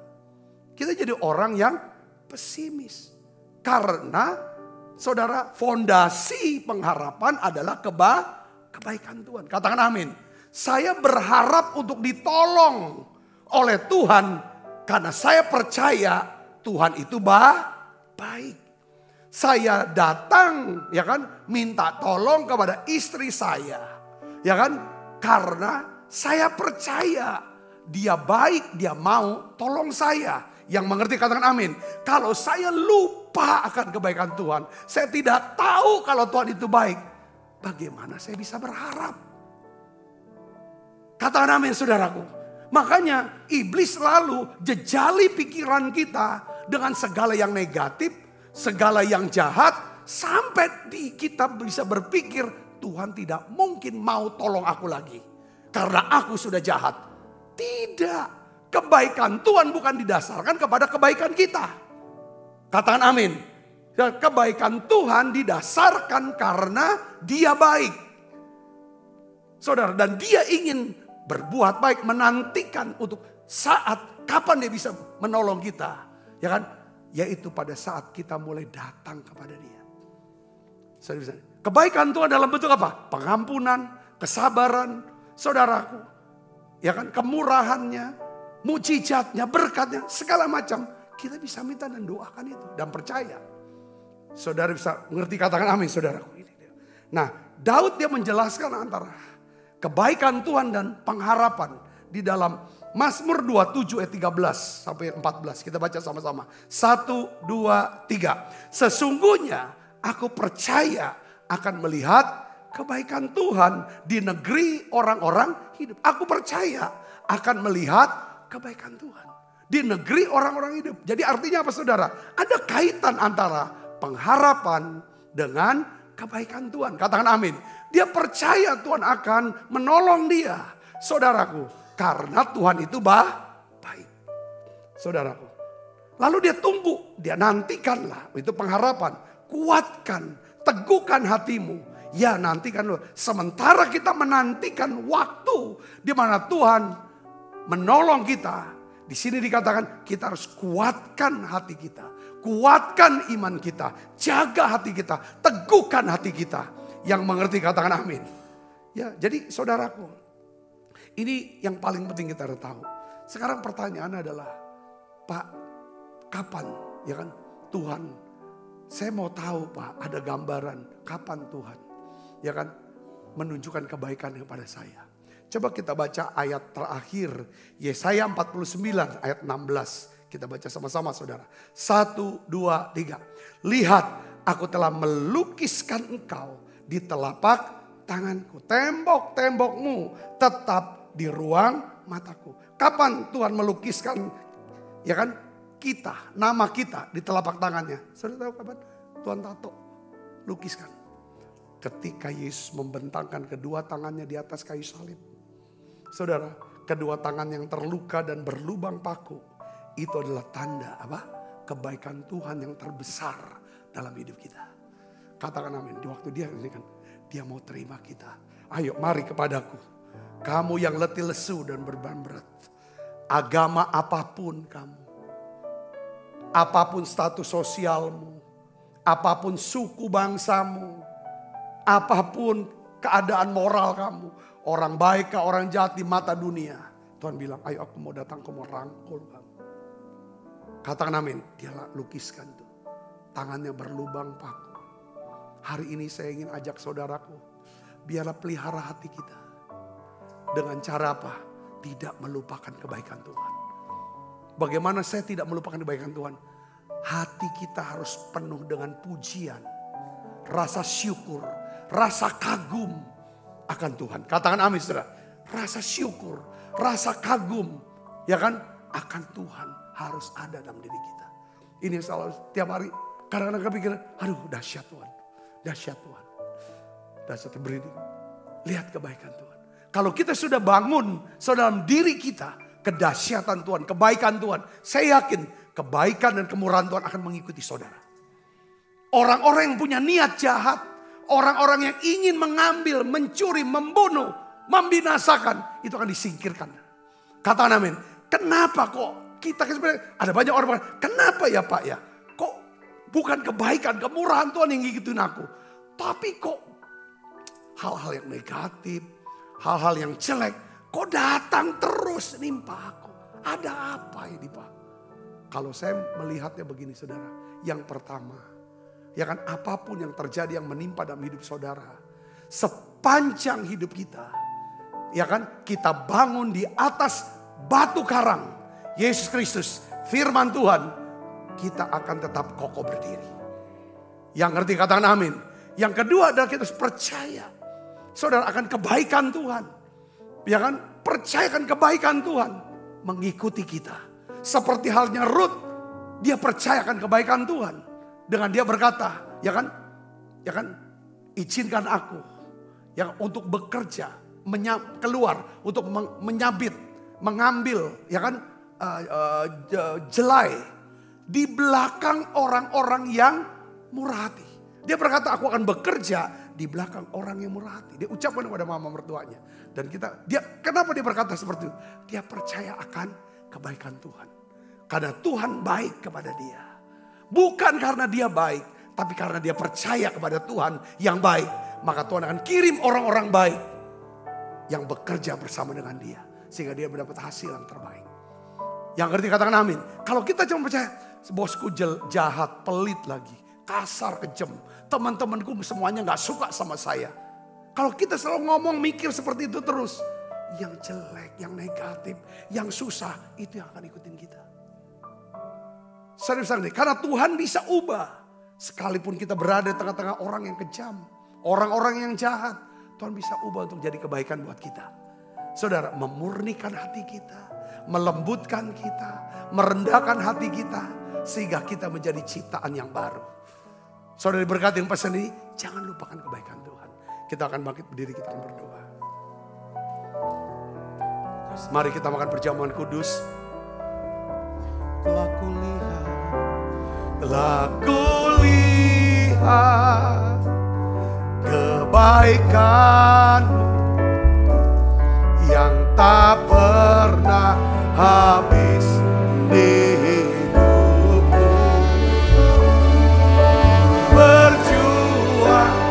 Kita jadi orang yang pesimis. Karena saudara, fondasi pengharapan adalah kebaikan Tuhan. Katakan amin. Saya berharap untuk ditolong oleh Tuhan. Karena saya percaya Tuhan itu baik. Saya datang ya kan, minta tolong kepada istri saya. Ya kan, karena saya percaya dia baik, dia mau tolong saya. Yang mengerti katakan amin. Kalau saya lupa akan kebaikan Tuhan, saya tidak tahu kalau Tuhan itu baik, bagaimana saya bisa berharap? Katakan amin saudaraku. Makanya iblis selalu jejali pikiran kita dengan segala yang negatif, segala yang jahat, sampai kita bisa berpikir Tuhan tidak mungkin mau tolong aku lagi. Karena aku sudah jahat. Tidak. kebaikan Tuhan bukan didasarkan kepada kebaikan kita. Katakan amin. Kebaikan Tuhan didasarkan karena Dia baik. Saudara, dan Dia ingin berbuat baik, menantikan untuk saat kapan Dia bisa menolong kita. Ya kan? Yaitu pada saat kita mulai datang kepada Dia. Kebaikan Tuhan dalam bentuk apa? Pengampunan, kesabaran, saudaraku. Ya kan? Kemurahannya, mujizatnya, berkatnya, segala macam. Kita bisa minta dan doakan itu. Dan percaya. Saudara bisa mengerti, katakan amin saudaraku. Nah, Daud dia menjelaskan antara kebaikan Tuhan dan pengharapan. Di dalam Mazmur 27 ayat 13 sampai 14. Kita baca sama-sama. 1, 2, 3. Sesungguhnya aku percaya akan melihat kebaikan Tuhan di negeri orang-orang hidup. Aku percaya akan melihat kebaikan Tuhan di negeri orang-orang hidup. Jadi artinya apa saudara? Ada kaitan antara pengharapan dengan kebaikan Tuhan. Katakan amin. Dia percaya Tuhan akan menolong dia. Saudaraku, karena Tuhan itu baik. Saudaraku. Lalu dia tunggu, dia nantikanlah. Itu pengharapan. Kuatkan, teguhkan hatimu. Ya nantikan loh. Sementara kita menantikan waktu di mana Tuhan menolong kita. Di sini dikatakan kita harus kuatkan hati kita. Kuatkan iman kita. Jaga hati kita. Teguhkan hati kita. Yang mengerti katakan amin. Ya, jadi saudaraku. Ini yang paling penting kita harus tahu. Sekarang pertanyaan adalah, Pak, kapan ya kan Tuhan? Saya mau tahu Pak, ada gambaran kapan Tuhan ya kan menunjukkan kebaikan kepada saya. Coba kita baca ayat terakhir Yesaya 49 ayat 16. Kita baca sama-sama saudara. 1, 2, 3. Lihat, aku telah melukiskan engkau di telapak tanganku. Tembok-tembokmu tetap di ruang mataku. Kapan Tuhan melukiskan ya kan kita, nama kita di telapak tangannya? Saudara tahu kapan? Tuhan tato, lukiskan. Ketika Yesus membentangkan kedua tangannya di atas kayu salib. Saudara, kedua tangan yang terluka dan berlubang paku. Itu adalah tanda apa? Kebaikan Tuhan yang terbesar dalam hidup kita. Katakan amin. Di waktu dia kan, dia mau terima kita. Ayo mari kepadaku. Kamu yang letih lesu dan beban berat. Agama apapun kamu. Apapun status sosialmu. Apapun suku bangsamu. Apapun keadaan moral kamu. Orang baik ke orang jahat di mata dunia. Tuhan bilang, ayo aku mau datang, aku mau rangkul kamu. Katakan amin. Dia lukiskan tuh. Tangannya berlubang paku. Hari ini saya ingin ajak saudaraku. Biarlah pelihara hati kita. Dengan cara apa? Tidak melupakan kebaikan Tuhan. Bagaimana saya tidak melupakan kebaikan Tuhan? Hati kita harus penuh dengan pujian. Rasa syukur. Rasa kagum akan Tuhan. Katakan amin saudara. Rasa syukur. Rasa kagum. Ya kan? Akan Tuhan harus ada dalam diri kita. Ini yang selalu tiap hari. Kadang-kadang kepikiran. Aduh dahsyat Tuhan. Dahsyat Tuhan. Dahsyat berdiri. Lihat kebaikan Tuhan. Kalau kita sudah bangun dalam diri kita kedahsyatan Tuhan, kebaikan Tuhan. Saya yakin kebaikan dan kemurahan Tuhan akan mengikuti saudara. Orang-orang yang punya niat jahat. Orang-orang yang ingin mengambil, mencuri, membunuh, membinasakan. Itu akan disingkirkan. Katakan amin. Kenapa kok kita sebenarnya ada banyak orang berkata, kenapa ya Pak ya? Kok bukan kebaikan, kemurahan Tuhan yang ngikutin aku. Tapi kok hal-hal yang negatif, hal-hal yang jelek, kok datang terus nimpa aku. Ada apa ini Pak? Kalau saya melihatnya begini saudara. Yang pertama, ya kan apapun yang terjadi yang menimpa dalam hidup saudara. Sepanjang hidup kita. Ya kan kita bangun di atas batu karang. Yesus Kristus, firman Tuhan. Kita akan tetap kokoh berdiri. Yang ngerti katakan amin. Yang kedua adalah kita harus percaya. Saudara akan kebaikan Tuhan. Ya kan percayakan kebaikan Tuhan. Mengikuti kita. Seperti halnya Ruth. Dia percayakan kebaikan Tuhan. Dengan dia berkata, ya kan, izinkan aku, ya untuk bekerja, keluar, untuk menyabit, mengambil, ya kan, jelai di belakang orang-orang yang murah hati. Dia berkata, aku akan bekerja di belakang orang yang murah hati. Dia ucapkan kepada mama mertuanya. Dan kenapa dia berkata seperti itu? Dia percaya akan kebaikan Tuhan. Karena Tuhan baik kepada dia. Bukan karena dia baik, tapi karena dia percaya kepada Tuhan yang baik. Maka Tuhan akan kirim orang-orang baik yang bekerja bersama dengan dia. Sehingga dia mendapat hasil yang terbaik. Yang ngerti katakan amin. Kalau kita cuma percaya, bosku jahat, pelit lagi, kasar, kejam. Teman-temanku semuanya gak suka sama saya. Kalau kita selalu ngomong mikir seperti itu terus. Yang jelek, yang negatif, yang susah, itu yang akan ikutin kita. Serius nih, karena Tuhan bisa ubah. Sekalipun kita berada di tengah-tengah orang yang kejam, orang-orang yang jahat, Tuhan bisa ubah untuk jadi kebaikan buat kita. Saudara, memurnikan hati kita, melembutkan kita, merendahkan hati kita, sehingga kita menjadi ciptaan yang baru. Saudara diberkati yang pesan ini, jangan lupakan kebaikan Tuhan. Kita akan bangkit berdiri, kita akan berdoa. Mari kita makan perjamuan kudus. Telah kulihat kebaikan-Mu yang tak pernah habis di hidupku. Berjuang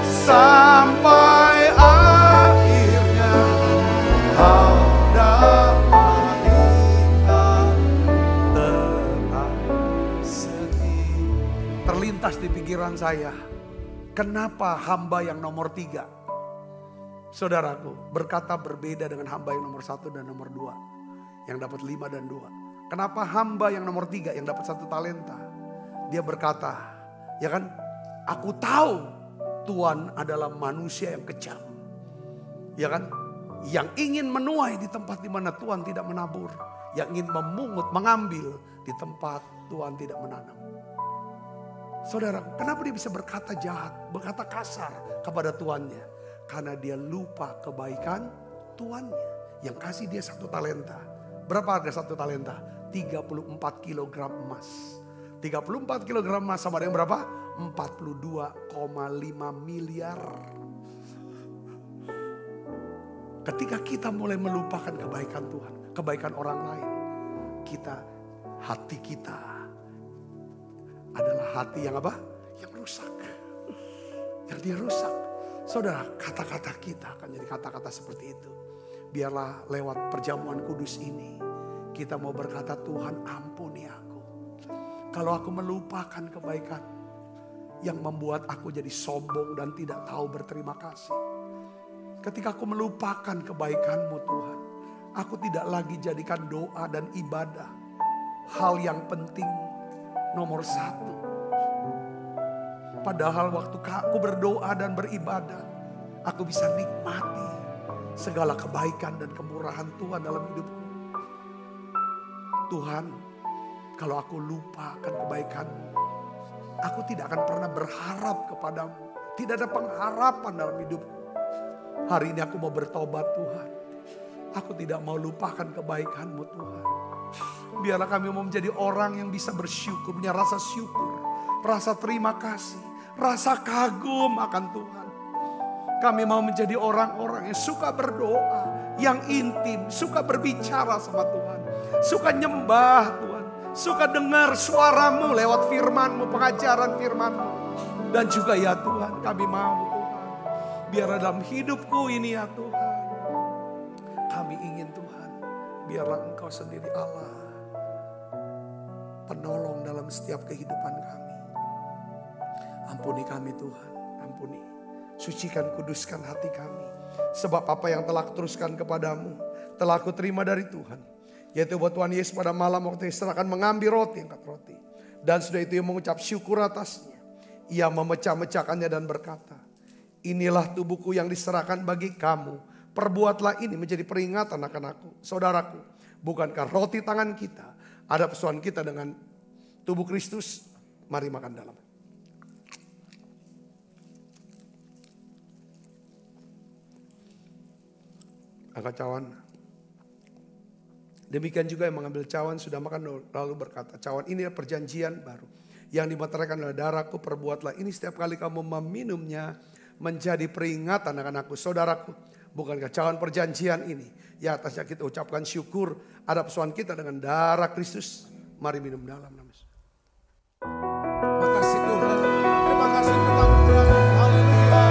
sampai akhirnya Kau dapat ingat tetap setia. Terlintas di pikiran saya, kenapa hamba yang nomor 3? Saudaraku, berkata berbeda dengan hamba yang nomor 1 dan nomor 2. Yang dapat 5 dan 2. Kenapa hamba yang nomor 3 yang dapat 1 talenta? Dia berkata, ya kan, aku tahu Tuhan adalah manusia yang kejam. Ya kan, yang ingin menuai di tempat di mana Tuhan tidak menabur. Yang ingin memungut, mengambil di tempat Tuhan tidak menanam. Saudaraku, kenapa dia bisa berkata jahat, berkata kasar kepada tuannya? Karena dia lupa kebaikan tuannya yang kasih dia 1 talenta. Berapa harga 1 talenta? 34 kilogram emas. 34 kilogram emas sama dengan berapa? 42,5 miliar. Ketika kita mulai melupakan kebaikan Tuhan, kebaikan orang lain, hati kita adalah hati yang apa? Yang rusak. Yang dia rusak. Saudara, kata-kata kita akan jadi kata-kata seperti itu. Biarlah lewat perjamuan kudus ini, kita mau berkata, Tuhan ampuni aku. Kalau aku melupakan kebaikan yang membuat aku jadi sombong dan tidak tahu berterima kasih. Ketika aku melupakan kebaikan-Mu Tuhan, aku tidak lagi jadikan doa dan ibadah hal yang penting nomor 1. Padahal waktu aku berdoa dan beribadah, aku bisa nikmati segala kebaikan dan kemurahan Tuhan dalam hidupku. Tuhan, kalau aku lupakan kebaikan-Mu, aku tidak akan pernah berharap kepadamu. Tidak ada pengharapan dalam hidupku. Hari ini aku mau bertobat Tuhan. Aku tidak mau lupakan kebaikan-Mu Tuhan. Biarlah kami mau menjadi orang yang bisa bersyukur, punya rasa syukur, rasa terima kasih, rasa kagum akan Tuhan. Kami mau menjadi orang-orang yang suka berdoa, yang intim, suka berbicara sama Tuhan, suka nyembah Tuhan, suka dengar suara-Mu lewat firman-Mu, pengajaran firman-Mu. Dan juga ya Tuhan, kami mau Tuhan, biarlah dalam hidupku ini ya Tuhan, kami ingin Tuhan, biarlah Engkau sendiri Allah, penolong dalam setiap kehidupan kami. Ampuni kami Tuhan, ampuni. Sucikan, kuduskan hati kami. Sebab apa yang telah kuteruskan kepadamu, telah aku terima dari Tuhan. Yaitu buat Tuhan Yesus pada malam waktu diserahkan mengambil roti, angkat roti. Dan sudah itu ia mengucap syukur atasnya. Ia memecah-mecahkannya dan berkata, inilah tubuhku yang diserahkan bagi kamu. Perbuatlah ini menjadi peringatan akan aku. Saudaraku, bukankah roti tangan kita ada persoalan kita dengan tubuh Kristus? Mari makan dalam. Angkat cawan. Demikian juga yang mengambil cawan sudah makan lalu berkata, cawan ini adalah perjanjian baru yang dimeteraikan oleh darahku, perbuatlah ini setiap kali kamu meminumnya menjadi peringatan akan aku. Saudaraku, bukankah cawan perjanjian ini ya atasnya kita ucapkan syukur ada persoalan kita dengan darah Kristus. Mari minum dalam nama Yesus. Makasih Tuhan, terima kasih untuk anugerah-Mu. Haleluya.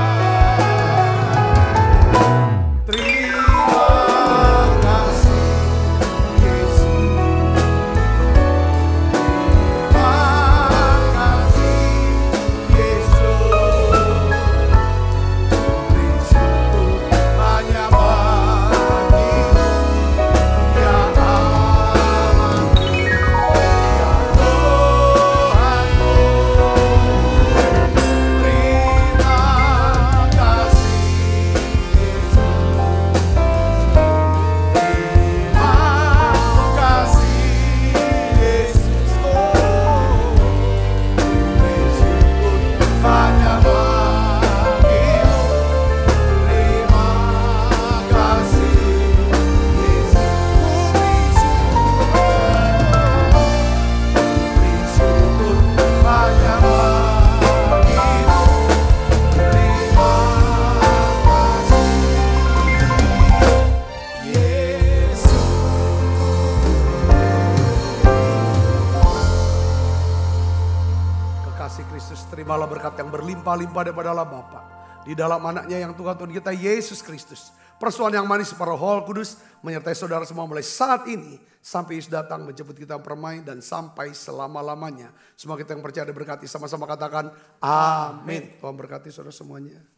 Terimalah berkat yang berlimpah-limpah daripada Allah Bapa di dalam anaknya yang Tuhan kita Yesus Kristus. Persoalan yang manis para Roh Kudus menyertai saudara semua mulai saat ini sampai Yesus datang menjemput kita bermain dan sampai selama-lamanya. Semua kita yang percaya diberkati sama-sama katakan amin. Tuhan berkati saudara semuanya.